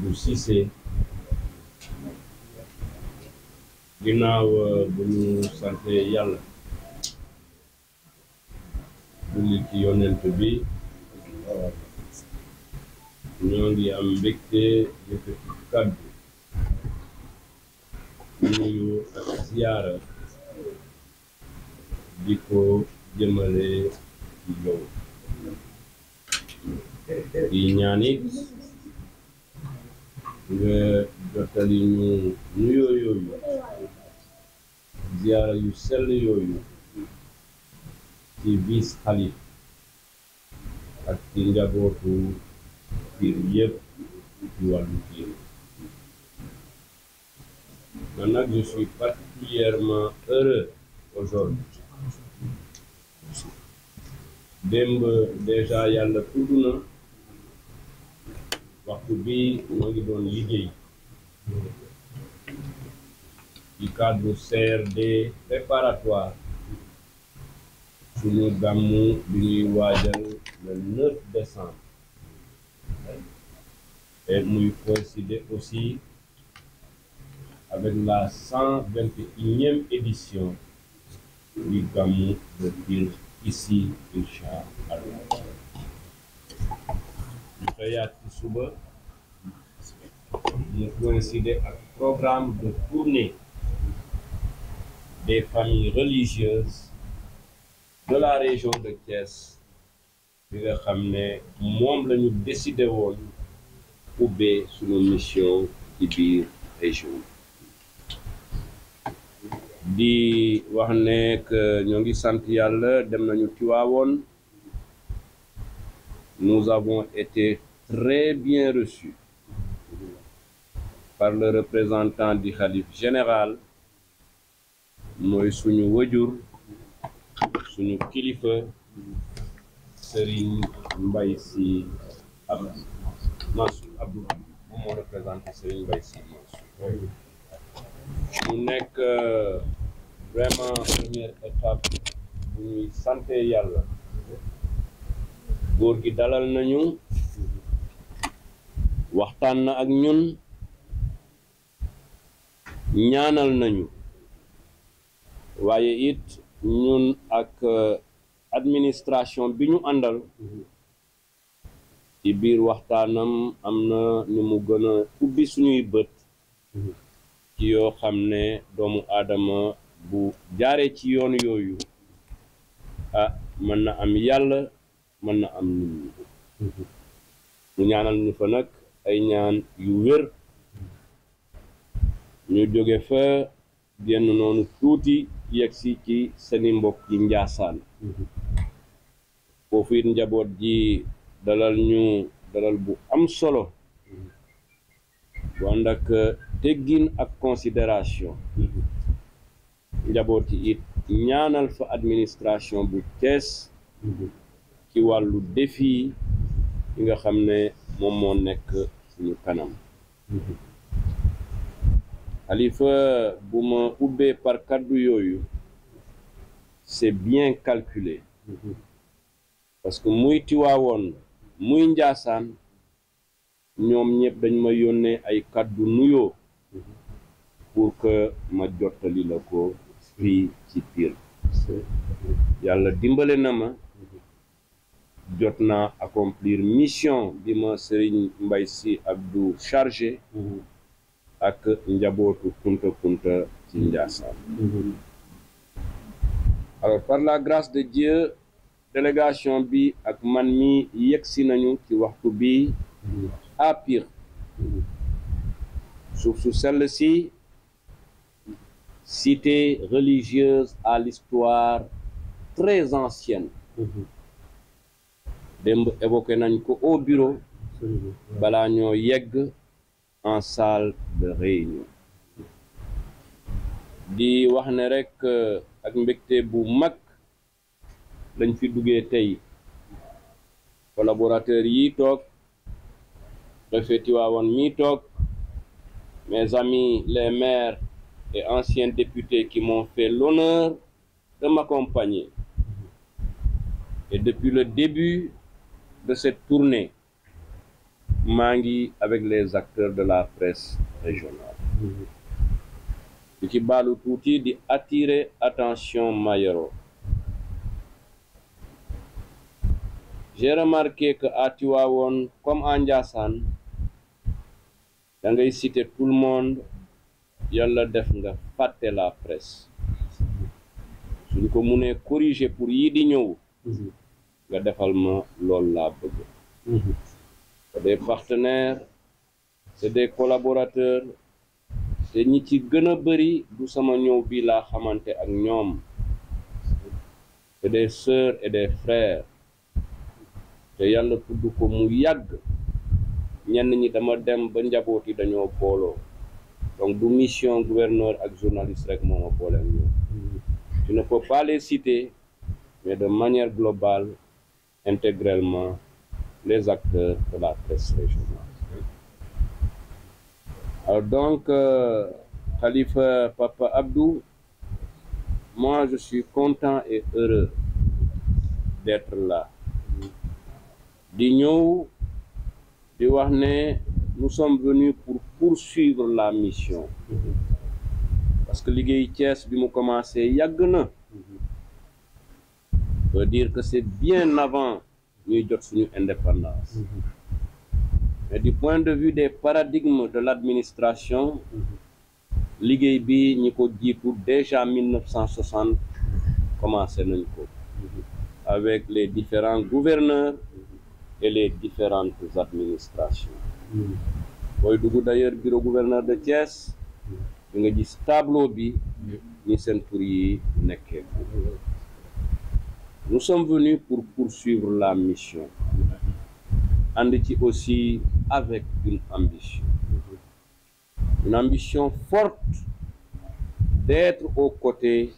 Abdou Cissé ginnaaw bu ñu sante yàlla julli ci yonent bi ñoo ngi am mbégte yëkkati kàddu nuyu ak ziyaara di ko jëmale ci yow di ñaanit nga jottali ñu nuyoo yooyu ziyaara yu sell yooyu ci vice xalif ak ci njabootu Pire yëpp ci wàllu diine. Man nag je suis particulièrement heureux aujourd'hui. Démb déjà yàlla tudd na waxtu bi moo ngi doon liggéey ci cadre CRD préparatoire suñu gàmmu bi ñuy waajal le 9 décembre et muy coïncider aussi avec la 121e édition du gàmmu de Pire ici Inch'Allah. ñu xëyaat ci suba mu coïncider ak programme de tournée des familles religieuses de la région de Thiès bi nga xam ne moom la ñu décidé woon ubbee suñu mission ci biir région di wax ne que ñoo ngi sant yàlla dem nañu Tivaouane. Nous avons été très bien reçus par le représentant du khalife général mooy suñu wajur suñu kilifa Serigne Mbaye Sy Mansour Abdou moom moo représenté Serigne Mbaye Sy Mansour mu nekk vraiment première étape bu ñuy santé yàlla góor gi dalal nañu waxtaan na ak ñun ñaanal nañu waaye it ñun ak administration bi ñu àndal ci biir waxtaanam am na ni mu gën a ubbi suñuy bët ci yoo xam ne doomu aadama bu jaaree ci yoon yooyu mën na am yàlla mën na am nit ñi mu ñaanal ñu fa nag ay ñaan yu wér ñu jóge fa génn noonu tuuti yegsi ci seeni mbokk yi Njaasaan foofu it njaboot ji dalal ñu dalal bu am solo bu ànd ak teggin ak considération njaboot yi it ñaanal fa administration bu Thiès ci wàllu défi yi nga xam ne moom moo nekk suñu kanam xalifa bu ma ubbee par kàddu yooyu c'est bien calculé parce que muy Tiwaawoon muy Njaasaan ñoom ñëpp dañ ma yónnee ay kàddu nuyoo pour que ma jottali la ko fii ci Pire yàlla dimbale na ma jot naa accomplir mission bi ma Serigne Mbaye Sy Abdou chargé ak njabootu Kunta Kunta ci Njaasaan alors par la grâce de Dieu délégation bi ak man mi yegsi nañu ci waxtu bi à Pire suuf su sell si cité religieuse à l'histoire très ancienne démb évoqué nañ ko au bureau balaa ñoo yegg en salle de réunion di wax ne rek ak mbégte bu mag lañ fi duggee tey collaborateurs yi toog préfet Tivaouane mi toog mes amis les maires et anciens députés qui m'ont fait l'honneur de m'accompagner et depuis le début de cette tournée mangi avec les acteurs de la presse régionale. Di ci baalu tuuti di attirer attention Mayoro. J'ai remarqué que à Tivaouane comme à Ndiassane da ngay citer tout le monde yàlla def nga fàtte la presse suñ ko mënee corriger pour yi di ñëw nga defal ma loolu laa bëgg. C'est des partenaires, c'est des collaborateurs te ñi ci gën a bëri du sama ñëw bi laa xamante ak ñoom. C'est des sœurs et des frères te yàlla tudd ko mu yàgg ñenn ñi dama dem ba njaboot yi dañoo booloo donc du mission gouverneur ak journaliste rek moo ma boole ak ñoom. Je ne peux pas les citer mais de manière globale intégralement les acteurs de la presse régionale. Alors donc Khalifa Papa Abdou, moi je suis content et heureux d'être là. Di ñëw di wax ne nous sommes venus pour poursuivre la mission parce que liggéey Thiès bi mu commencé yàgg na. Veut dire que c'est bien avant ñuy jot suñu indépendance. Mais du point de vue des paradigmes de l'administration liggéey bi ñi ko jiitu déjà 1960 commencé nañ ko avec les différents gouverneurs et les différentes administrations. booy dugg d'ailleurs bureau gouverneur de Thiès di nga gis tableau bi ni seen tur yi nekkee. Nous sommes venus pour poursuivre la mission ànd ci aussi avec une ambition forte d'être aux côtés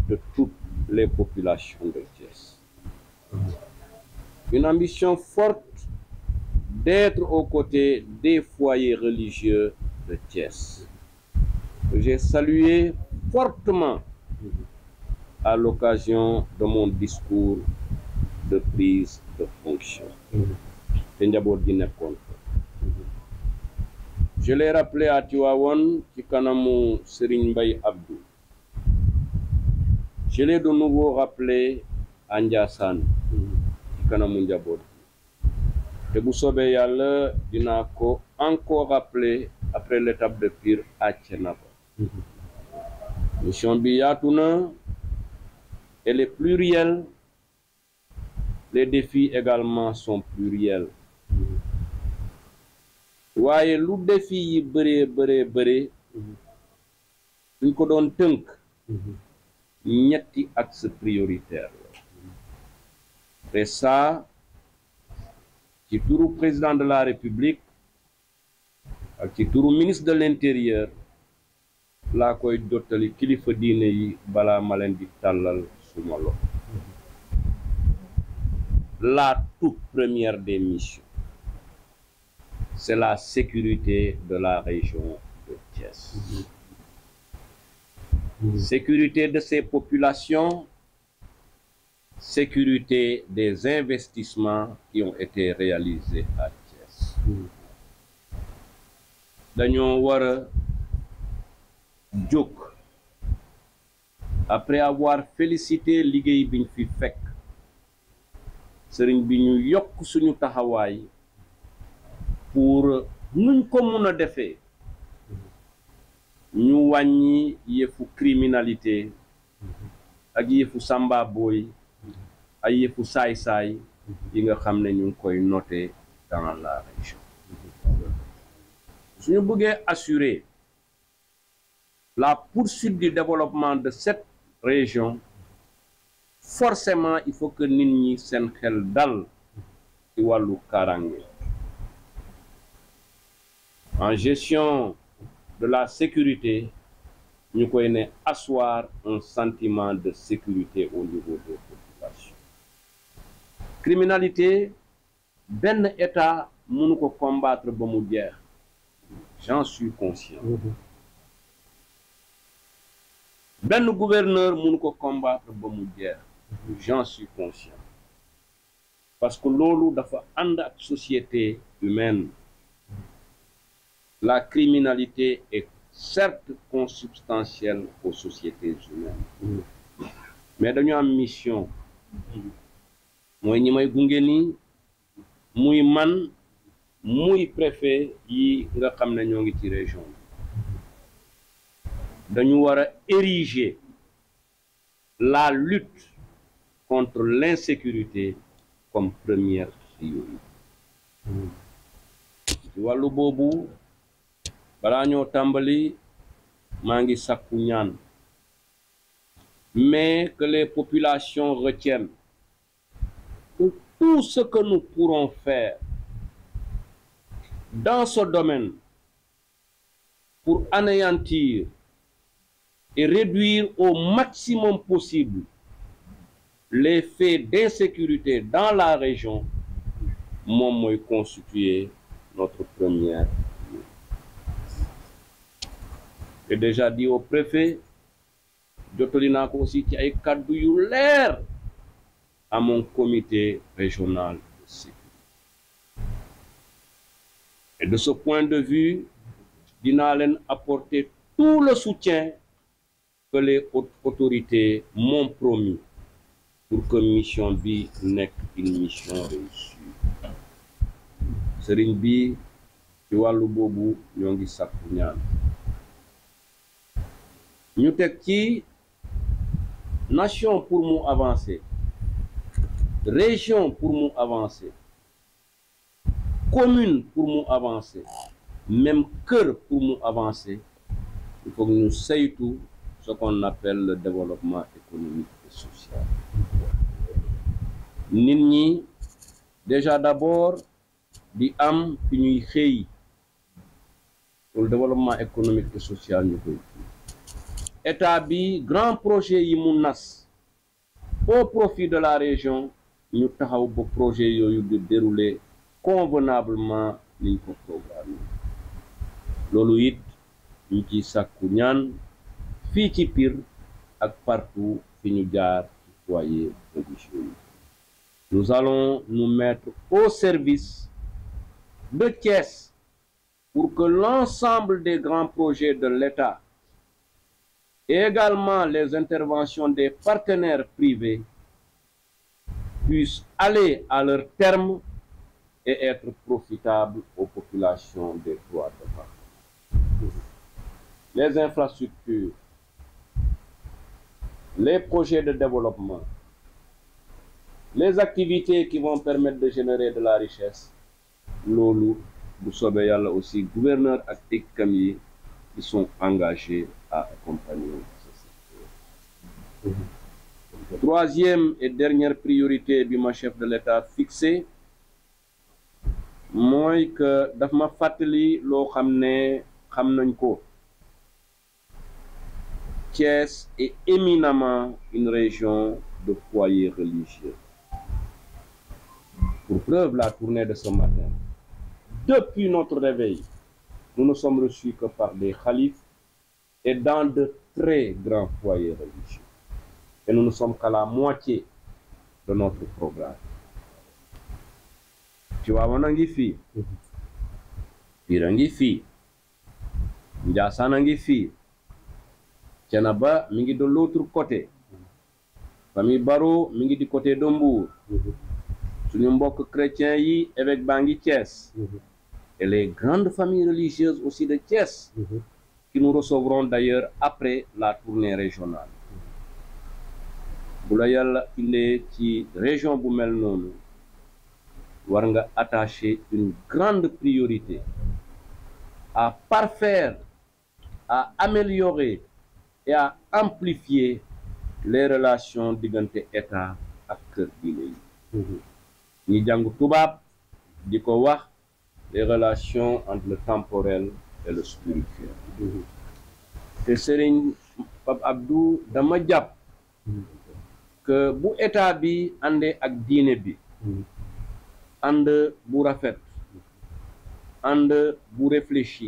de toutes les populations de Thiès. Une ambition forte d'être aux côtés des foyers religieux de Thiès. J'ai salué fortement à l'occasion de mon discours de prise de fonction. te njaboot gi nekkoon. Je l'ai rappelé à Tivaouane ci kanamu Serigne Mbaye Abdou. Je l'ai de nouveau rappelé à Ndiassane ci kanamu njaboot gi. Te bu soobee Yàlla dinaa ko encore rappeler après l'étape de Pire à Thiénaba. Mission bi yaatu na, elle est plurielle. Les défis également sont pluriels. waaye lu défi yi bëree suñ ko doon tënk ñetti axe prioritaire la. Et ça ci turu président de la République ak ci turu ministre de l'Intérieur laa koy jottali kilifa diine yi balaa ma leen di tàllal suma loxo. La toute première des missions, c'est la sécurité de la région de Thiès. Sécurité de ses populations, sécurité des investissements qui ont été réalisés à Thiès. Dañoo war a jóg après avoir félicité liggéey biñ fi fekk sëriñ bi ñu yokk suñu taxawaay pour nuñ ko mun a defee ñu wàññi yëfu criminalité ak yëfu samba boy ay yëfu saay-saay yi nga xam ne ñu ngi koy noter dans la région. suñu bëggee assurer la poursuite du développement de cette région, forcément il faut que nit ñi seen xel dal ci wàllu kaaraange. En gestion de la sécurité ñu koy ne asseoir un sentiment de sécurité au niveau des populations. Criminalité benn état mënu ko combattre ba mu jeex, j'en suis conscient. Benn gouverneur mënu ko combattre ba mu jeex, j'en suis conscient. Parce que loolu dafa ànd ak société humaine. la criminalité est certes consubstantielle aux sociétés humaines mais dañu am mission mooy ñi may gunge nii muy man muy préfet yi nga xam ne ñoo ngi ci région dañu war a ériger la lutte contre l'insécurité comme première priorité ci wàllu boobu balaa ñoo tàmbali maa ngi sàkku ñaan mais que les populations retiennent que tout ce que nous pourrons faire dans ce domaine pour anéantir et réduire au maximum possible les faits d'insécurité dans la région moom mooy constituer notre première. J'ai déjà dit au préfet jottali naa ko aussi ci ay kàddu yu leer à mon comité régional de sécurité et de ce point de vue dinaa leen apporter tout le soutien que les autorités m'ont promis pour que mission bi nekk une mission réussie sëriñ bi ci wàllu boobu ñoo ngi sàkku ñaan ñu teg ci nation pour mu avancer région pour mu avancer commune pour mu avancer même kër pour mu avancer il faut que ñu saytu ce qu'on appelle le développement économique et social nit ñi déjà d'abord di am fi ñuy xëy pour le développement économique et social ñu koy état bi grand projet yi mu nas au profit de la région ñu taxaw ba projet yooyu di dérouler convenablement liñ ko programme loolu it ñu ci sàkku ñaan fii ci Pire ak partout fi ñu jaar ci foyer religieux yi. Nous allons nous mettre au service de Thiès pour que l'ensemble des grands projets de l'État et également les interventions des partenaires privés puissent aller à leur terme et être profitables aux populations des trois départements. Les infrastructures, les projets de développement, les activités qui vont permettre de générer de la richesse, loolu bu soobee yàlla aussi gouverneur ak TICAM yi qui sont engagés à accompagner ce secteur. Troisième et dernière priorité bi ma chef de l'État fixé mooy que daf ma fàttali loo xam ne xam nañ ko. Thiès est éminemment une région de foyers religieux. Pour preuve, la tournée de ce matin. Depuis notre réveil, nous ne sommes reçus que par des khalifes et dans de très grands foyers religieux. Et nous ne sommes qu'à la moitié de notre programme. Tivaouane a ngi fii, Pire a ngi fii, Ndiassane a ngi fii, Thiénaba mi ngi de l'autre côté, famille Baro mi ngi du côté de Mbour, suñu mbokk chrétiens yi évêque baa ngi Thiès, et les grandes familles religieuses aussi de Thiès, qui nous recevront d'ailleurs après la tournée régionale. Bu la yàlla indee ci région bu mel noonu war nga attacher une grande priorité à parfaire, à améliorer et à amplifier les relations diggante État ak kër diine yi. ñi jàng tubaab di ko wax les relations entre le temporel et le spirituel. te Serigne Pape Abdou dama jàpp que bu État bi àndee ak diine bi ànd bu rafet, ànd bu réfléchi,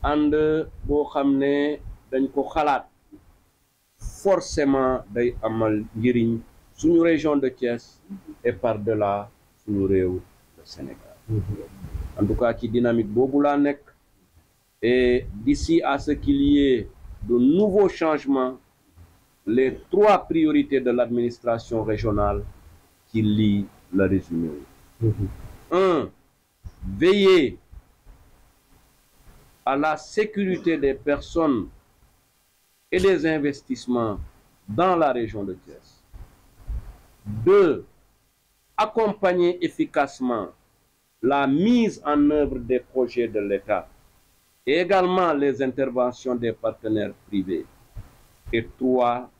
ànd boo xam ne dañ ko xalaat, forcément day amal njëriñ suñu région de Thiès et par-delà suñu réew le Sénégal. En tout cas ci dynamique boobu laa nekk Et d'ici à ce qu'il y ait de nouveaux changements, les 3 priorités de l'administration régionale qui lient le résumé. 1. Veiller à la sécurité des personnes et des investissements dans la région de Thiès. 2. Accompagner efficacement la mise en œuvre des projets de l'État et également les interventions des partenaires privés. Et 3.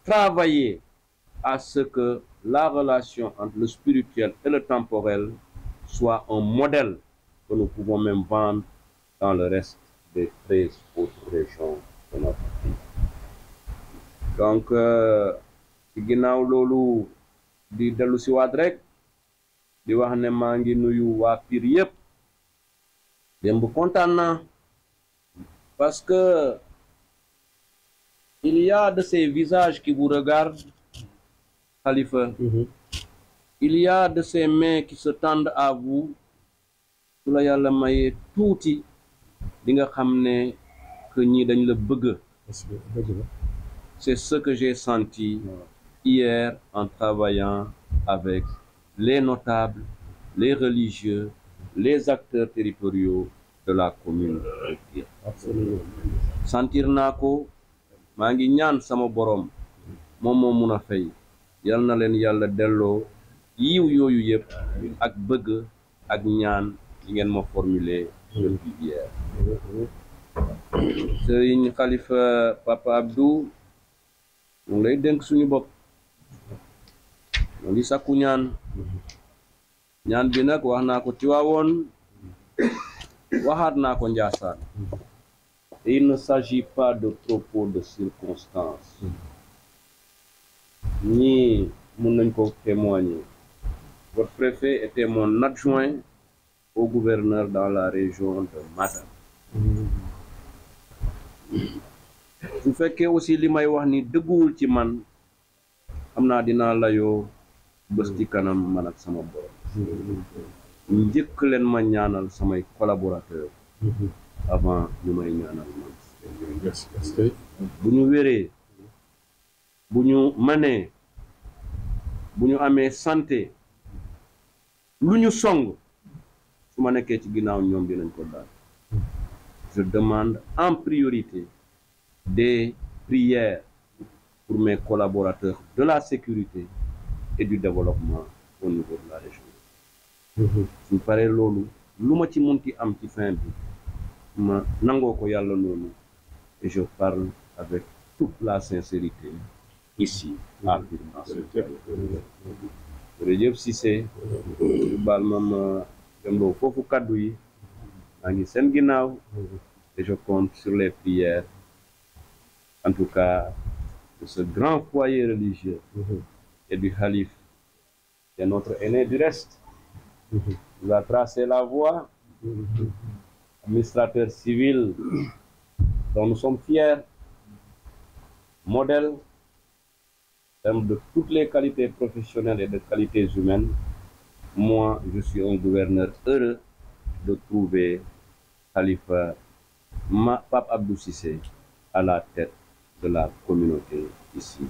Travailler à ce que la relation entre le spirituel et le temporel soit un modèle que nous pouvons même vendre dans le reste des 13 autres régions de notre pays. Donc, ci ginnaaw loolu di dellu si waat rek di wax ne maa ngi nuyu waa Pire yëpp démb kontaan naa parce que il y a de ces visages qui vous regardent, Khalifa. Il y a de ces mains qui se tendent à vous. Su la yàlla mayee tuuti di nga xam ne que ñii dañ la bëgg. C'est ce que j'ai senti hier en travaillant avec les notables, les religieux, les acteurs territoriaux de la commune de Pire. Sentir naa ko, maa ngi ñaan sama borom moom moo mun a fay yal na leen yàlla delloo yiw yooyu yëpp ak bëgg ak ñaan yi ngeen ma formuler depuis hier. Serigne Khalifa Papa Abdou mu ngi lay dénk suñu bopp mu ngi sakku ñaan bi nag wax naa ko Tiwaawoon waxaat naa ko Njaasaan. Et il ne s'agit pas de propos de circonstance. Ni mun nañ ko témoigner. Votre préfet était mon adjoint au gouverneur dans la région de Matam. Su fekkee aussi li may wax ni dëgguwul ci man xam naa dinaa layoo bés ci kanam man ak sama borom. Njëkk leen ma ñaanal samay collaborateurs avant ñu may ñaanal man. Bu ñu wéree bu ñu mënee bu ñu amee santé lu ñu song su ma nekkee ci ginnaaw ñoom dinañ ko daal. Je demande en priorité des prières pour mes collaborateurs de la sécurité et du développement au niveau de la région. Su paree loolu lu ma ci munti am ci fin bi ma nangoo ko yàlla noonu et je parle avec toute la sincérité ici à Pire. Jërëjëf Cissé baal ma demloo foofu kaddu yi maa ngi seen ginnaaw et je compte sur les prières en tout cas de ce grand foyer religieux et du Khalife qui est notre aîné du reste. Il a tracé la voie, administrateur civil dont nous sommes fiers, modèle en termes de toutes les qualités professionnelles et de qualités humaines. Moi, je suis un gouverneur heureux de trouver Khalifa Pape Abdou Cissé à la tête de la communauté ici.